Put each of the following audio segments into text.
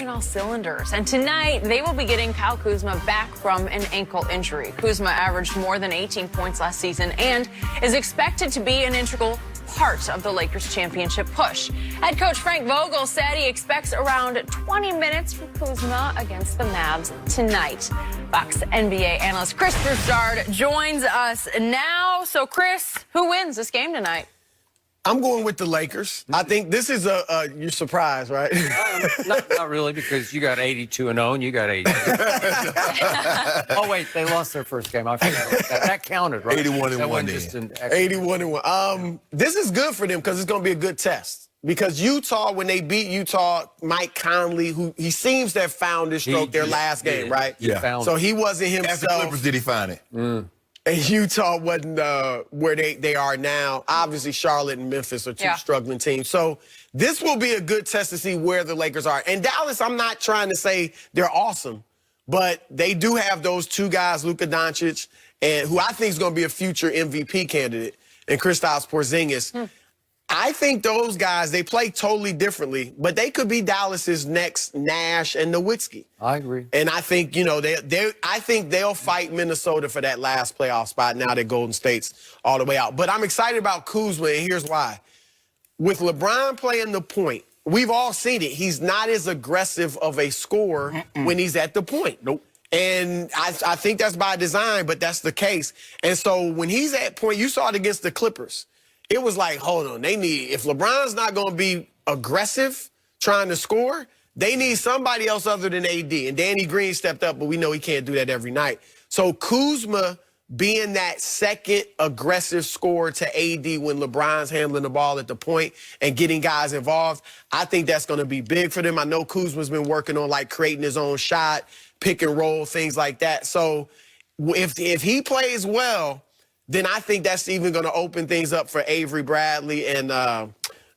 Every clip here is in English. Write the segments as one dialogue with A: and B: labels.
A: on all cylinders. And tonight, they will be getting Kyle Kuzma back from an ankle injury. Kuzma averaged more than 18 points last season and is expected to be an integral part of the Lakers championship push. Head coach Frank Vogel said he expects around 20 minutes from Kuzma against the Mavs tonight. Fox NBA analyst Chris Broussard joins us now. So, Chris, who wins this game tonight?
B: I'm going with the Lakers. I think this is you're surprised, right?
C: Not really, because you got 82-0 and you got 80. Oh, wait, they lost their first game. I forgot that counted, right?
B: 81-1. 81-1. This is good for them because it's going to be a good test. Because Utah, when they beat Utah, Mike Conley, who he seems to have found his stroke their last game, right?
D: Yeah.
B: So he wasn't himself.
D: As the Clippers, did he find it?
B: And Utah wasn't where they are now. Obviously, Charlotte and Memphis are two struggling teams. So this will be a good test to see where the Lakers are. And Dallas, I'm not trying to say they're awesome, but they do have those two guys, Luka Doncic, and who I think is going to be a future MVP candidate, and Kristaps Porzingis. I think those guys, they play totally differently, but they could be Dallas's next Nash and Nowitzki.
C: I agree.
B: And I think, you know, I think they'll fight Minnesota for that last playoff spot now that Golden State's all the way out. But I'm excited about Kuzma, and here's why. With LeBron playing the point, we've all seen it. He's not as aggressive of a scorer when he's at the point.
D: Nope.
B: And I think that's by design, but that's the case. And so when he's at point, you saw it against the Clippers. It was like, hold on, if LeBron's not going to be aggressive trying to score, they need somebody else other than AD. And Danny Green stepped up, but we know he can't do that every night. So Kuzma being that second aggressive scorer to AD when LeBron's handling the ball at the point and getting guys involved, I think that's going to be big for them. I know Kuzma's been working on, like, creating his own shot, pick and roll, things like that. So if he plays well, then I think that's even going to open things up for Avery Bradley and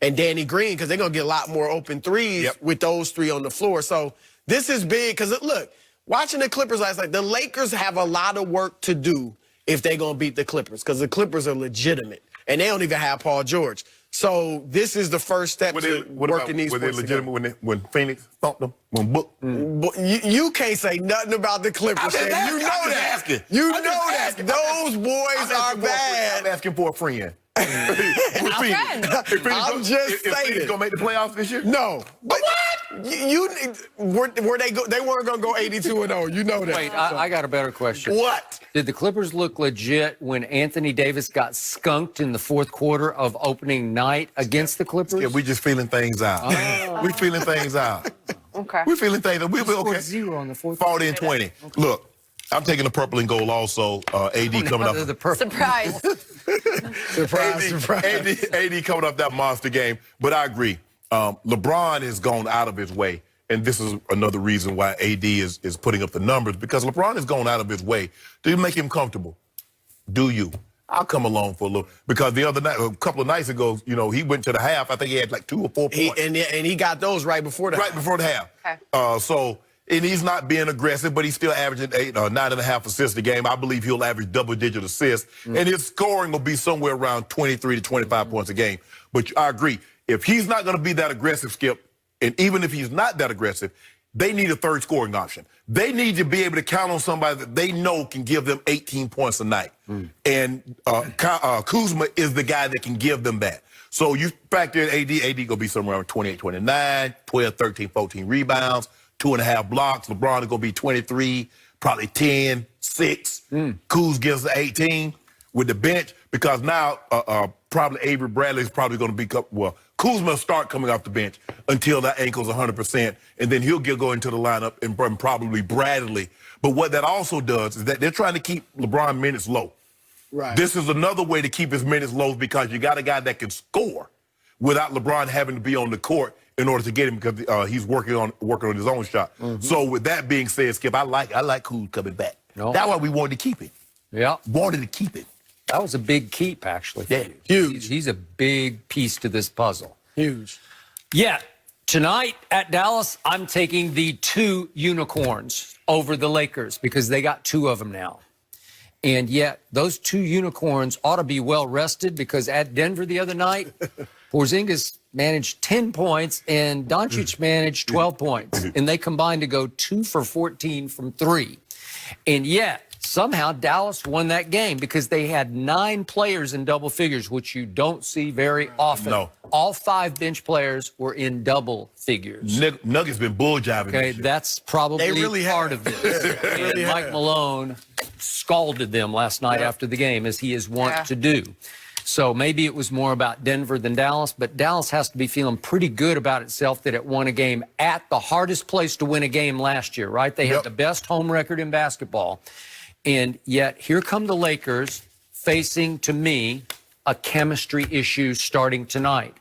B: Danny Green, because they're going to get a lot more open threes with those three on the floor. So this is big because, look, watching the Clippers last night, the Lakers have a lot of work to do if they're going to beat the Clippers, because the Clippers are legitimate, and they don't even have Paul George. So this is the first step to working these.
D: Were they legitimate when Phoenix thumped them? When Book?
B: You can't say nothing about the Clippers. You know that. You know that. Those boys are bad.
D: I'm asking for a friend.
B: I'm just saying.
D: Phoenix gonna make the playoffs this year?
B: No. But what? They weren't gonna go 82-0. You know that.
C: Wait, I got a better question.
B: What?
C: Did the Clippers look legit when Anthony Davis got skunked in the fourth quarter of opening night against the Clippers?
D: Yeah, we just feeling things out. We feeling things out.
A: Okay.
D: We feeling things out. We'll be okay.
C: 0 on the fourth.
D: 40-20. Okay. Look, I'm taking the purple and gold also. AD coming up.
C: The purple.
A: Surprise.
B: Surprise.
D: AD coming up that monster game. But I agree. LeBron has gone out of his way. And this is another reason why AD is putting up the numbers, because LeBron has gone out of his way to make him comfortable. Do you? I'll come along for a little. Because the other night, a couple of nights ago, you know, he went to the half. I think he had like 2 or 4 points.
B: And he got those right before the half.
D: Right before the half.
A: Okay.
D: And he's not being aggressive, but he's still averaging 9.5 assists a game. I believe he'll average double-digit assists. And his scoring will be somewhere around 23 to 25 points a game. But I agree. If he's not going to be that aggressive, Skip, and even if he's not that aggressive, they need a third scoring option. They need to be able to count on somebody that they know can give them 18 points a night. And Kuzma is the guy that can give them that. So you factor in AD going to be somewhere around 28, 29, 12, 13, 14 rebounds, 2.5 blocks. LeBron is going to be 23, probably 10, 6. Kuz gives the 18 with the bench, because now probably Avery Bradley is probably going to be, Kuzma will start coming off the bench until that ankle's 100%, and then he'll go into the lineup and probably Bradley. But what that also does is that they're trying to keep LeBron minutes low.
B: Right.
D: This is another way to keep his minutes low, because you got a guy that can score without LeBron having to be on the court in order to get him, because he's working on his own shot. So with that being said, Skip, I like Kuz coming back. That's why we wanted to keep it.
C: Yeah.
D: Wanted to keep it.
C: That was a big keep, actually.
D: Yeah.
B: Huge.
C: He's a big piece to this puzzle.
B: Huge.
C: Yeah. Tonight at Dallas, I'm taking the 2 unicorns over the Lakers, because they got 2 of them now. And yet those 2 unicorns ought to be well rested, because at Denver the other night, Porzingis managed 10 points, and Doncic managed 12 points. And they combined to go 2 for 14 from 3. And yet, somehow Dallas won that game because they had 9 players in double figures, which you don't see very often.
D: No.
C: All 5 bench players were in double figures.
D: Nuggets been bull jiving.
C: Okay, that's probably part of this. And Mike Malone scalded them last night after the game, as he is wont to do. So maybe it was more about Denver than Dallas, but Dallas has to be feeling pretty good about itself that it won a game at the hardest place to win a game last year, right? They had the best home record in basketball. And yet here come the Lakers facing, to me, a chemistry issue starting tonight.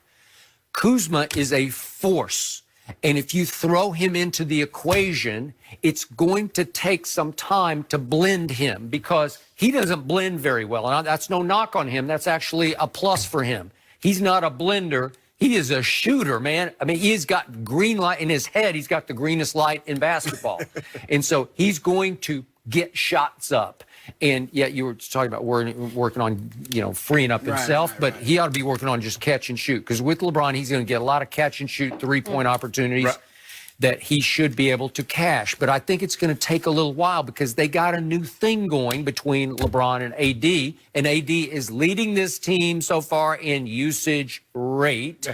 C: Kuzma is a force. And if you throw him into the equation, it's going to take some time to blend him because he doesn't blend very well. And that's no knock on him. That's actually a plus for him. He's not a blender. He is a shooter, man. I mean, he's got green light in his head. He's got the greenest light in basketball. And so he's going to get shots up. And yet you were talking about working on, freeing up himself, but he ought to be working on just catch and shoot. Because with LeBron, he's going to get a lot of catch and shoot three-point opportunities that he should be able to cash. But I think it's going to take a little while because they got a new thing going between LeBron and AD. And AD is leading this team so far in usage rate.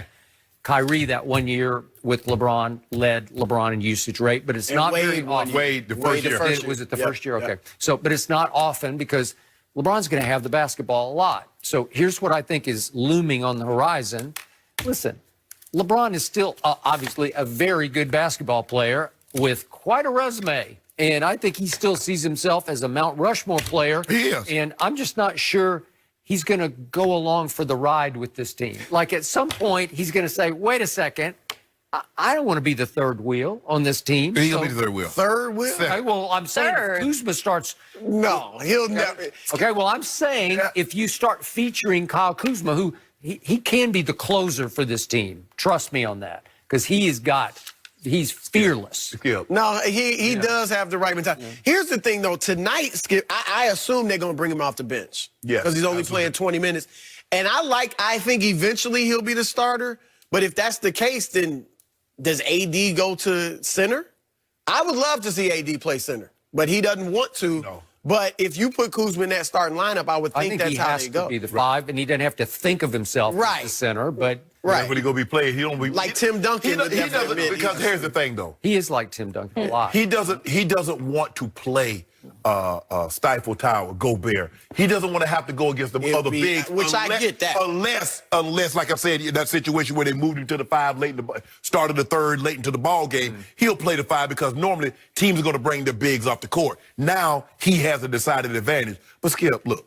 C: Kyrie, that 1 year with LeBron, led LeBron in usage rate, but it's not very often.
D: Wade, the first year.
C: Was it the first year? Okay. So, but it's not often because LeBron's going to have the basketball a lot. So here's what I think is looming on the horizon. Listen, LeBron is still obviously a very good basketball player with quite a resume. And I think he still sees himself as a Mount Rushmore player.
D: He is.
C: And I'm just not sure he's going to go along for the ride with this team. Like at some point, he's going to say, wait a second, I don't want to be the third wheel on this team.
D: He's going to be the third wheel.
B: Third wheel?
C: Okay, well, I'm saying if Kuzma starts.
B: No, he'll never.
C: Okay, well, I'm saying if you start featuring Kyle Kuzma, who he can be the closer for this team. Trust me on that, because he's fearless.
B: No, he does have the right mentality. Here's the thing, though. Tonight, Skip, I assume they're going to bring him off the bench.
D: Yeah,
B: because he's only playing 20 minutes. And I think eventually he'll be the starter. But if that's the case, then does AD go to center? I would love to see AD play center, but he doesn't want to. No. But if you put Kuzma in that starting lineup, I would think that's how they go.
C: He has to be the 5, and he doesn't have to think of himself as the center, but
D: when he going to be playing, he don't be
B: like Tim Duncan.
D: He doesn't, because here's the thing, though.
C: He is like Tim Duncan a lot.
D: He doesn't want to play Stifle Tower, Gobert. He doesn't want to have to go against the other bigs.
B: Which I get that.
D: Unless, like I said, in that situation where they moved him to the 5 late in the started the 3rd late into the ball game, he'll play the 5 because normally teams are going to bring their bigs off the court. Now he has a decided advantage. But Skip, look,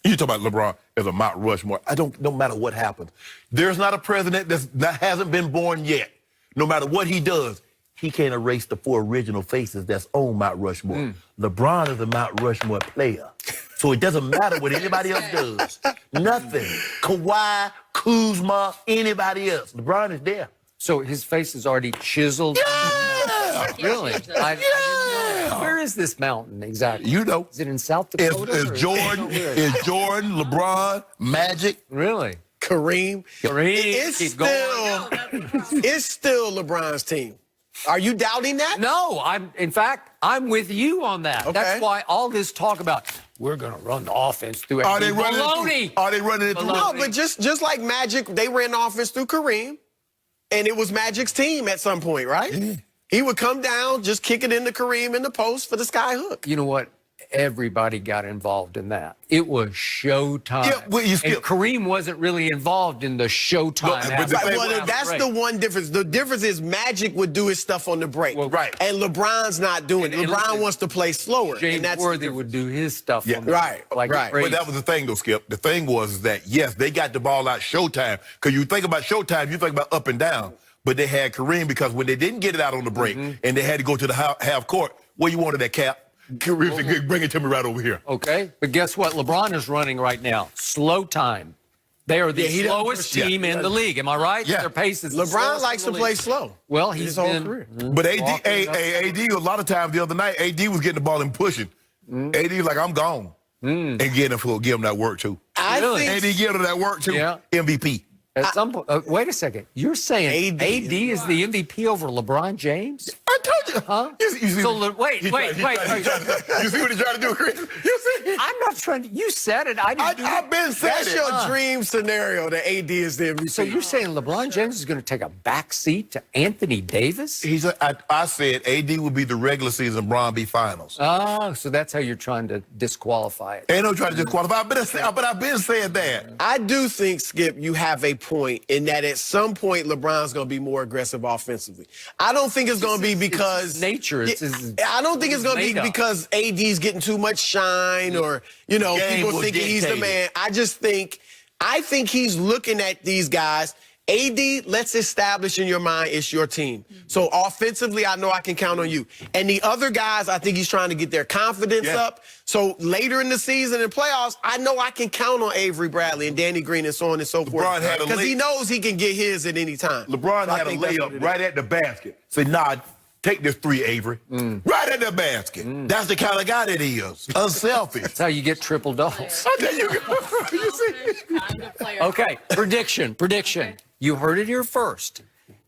D: you talk about LeBron as a Mount Rushmore. No matter what happens, there's not a president that hasn't been born yet. No matter what he does, he can't erase the 4 original faces that's on Mount Rushmore. LeBron is a Mount Rushmore player. So it doesn't matter what anybody else does. Nothing. Kawhi, Kuzma, anybody else. LeBron is there.
C: So his face is already chiseled?
D: Yeah!
C: Really? I didn't know. Where is this mountain exactly?
D: You know.
C: Is it in South Dakota?
D: It's Jordan, LeBron, Magic.
C: Really?
B: Kareem. It's still LeBron's team. Are you doubting that?
C: No, in fact, I'm with you on that. Okay. That's why all this talk about we're going to run the offense through
D: Are they running it through?
B: No, but just like Magic, they ran the offense through Kareem, and it was Magic's team at some point, right? Yeah. He would come down, just kick it into Kareem in the post for the sky hook.
C: You know what? Everybody got involved in that. It was showtime.
D: Yeah, well,
C: and Kareem wasn't really involved in the showtime.
B: That's the one difference. The difference is Magic would do his stuff on the break.
D: Well, right.
B: And LeBron's not doing it. LeBron wants to play slower.
C: James Worthy would do his stuff on the
B: break.
C: Like
B: right.
D: But that was the thing, though, Skip. The thing was that, yes, they got the ball out showtime. Because you think about showtime, you think about up and down. But they had Kareem because when they didn't get it out on the break and they had to go to the half court, where you wanted that cap? Kareem, bring it to me right over here.
C: Okay, but guess what? LeBron is running right now. Slow time. They are the slowest team in the league. Am I right?
D: Yeah.
C: Their pace is
B: LeBron likes to play slow.
C: Well, he's
B: his whole career.
D: But AD, a lot of times the other night, AD was getting the ball and pushing. AD was like, I'm gone. And give him that work, too.
B: I think
D: AD give him that work, too.
C: Yeah.
D: MVP.
C: At some point, wait a second. You're saying AD is the MVP over LeBron James?
D: I told you.
C: Huh?
D: You see,
C: Wait.
D: You see what he's trying to do, Chris? You see?
C: I'm not trying to. You said it.
D: I've been saying
B: That's
D: it.
B: your dream scenario that AD is the MVP.
C: So you're saying LeBron James is going to take a back seat to Anthony Davis?
D: I said AD would be the regular season, Bron be finals.
C: Oh, so that's how you're trying to disqualify it.
D: Ain't no trying to disqualify, but I've been saying that.
B: I do think, Skip, you have a point in that at some point LeBron's going to be more aggressive offensively. I don't think it's going to be because
C: nature.
B: I don't think it's going to be because AD's getting too much shine or people thinking he's the man. I think he's looking at these guys. AD, let's establish in your mind it's your team. So offensively, I know I can count on you. And the other guys, I think he's trying to get their confidence up. So later in the season and playoffs, I know I can count on Avery Bradley and Danny Green and so on and so forth. Because he knows he can get his at any time.
D: LeBron had a layup right at the basket. Said, nah, take this three, Avery. Right at the basket. That's the kind of guy that he is. Unselfish.
C: That's how you get triple doubles.
D: There you go. You see?
C: Okay, prediction. You heard it here first.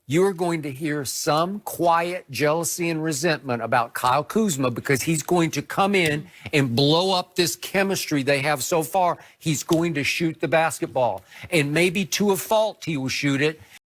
C: You are going to hear some quiet jealousy and resentment about Kyle Kuzma because he's going to come in and blow up this chemistry they have so far. He's going to shoot the basketball. And maybe to a fault he will shoot it.